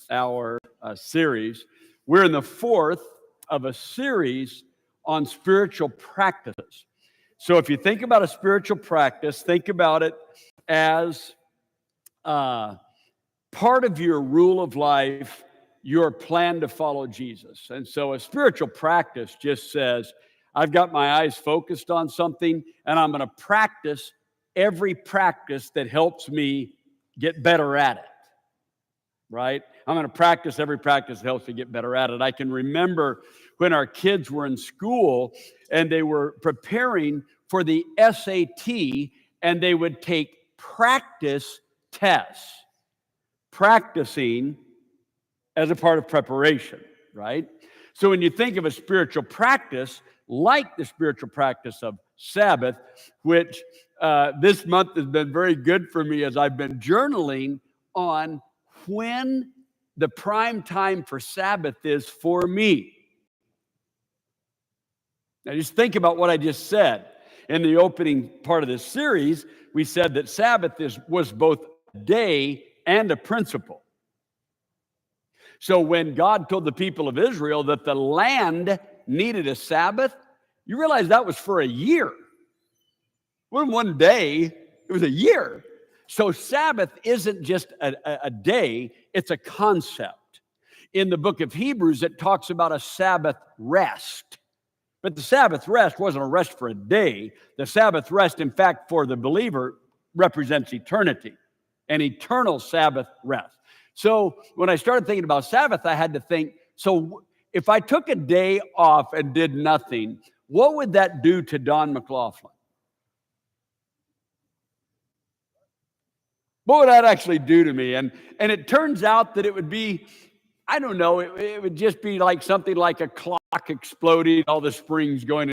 our series. We're in the fourth of a series on spiritual practices. So if you think about a spiritual practice, think about it as part of your rule of life, your plan to follow Jesus. And so a spiritual practice just says, I've got my eyes focused on something, and I'm going to practice every practice that helps me get better at it. Right? I'm going to practice every practice that helps me get better at it. I can remember when our kids were in school and they were preparing for the SAT, and they would take practice tests, practicing as a part of preparation, right? So when you think of a spiritual practice, like the spiritual practice of Sabbath, which this month has been very good for me as I've been journaling on when the prime time for Sabbath is for me. Now just think about what I just said. In the opening part of this series, we said that Sabbath was both a day and a principle. So when God told the people of Israel that the land needed a Sabbath, you realize that was for a year. It wasn't one day, it was a year. So Sabbath isn't just a day, it's a concept. In the book of Hebrews, it talks about a Sabbath rest. But the Sabbath rest wasn't a rest for a day. The Sabbath rest, in fact, for the believer, represents eternity, an eternal Sabbath rest. So when I started thinking about Sabbath, I had to think, so if I took a day off and did nothing, what would that do to Don McLaughlin? What would that actually do to me? And it turns out that it would be, I don't know, it would just be like something like a clock exploding, all the springs going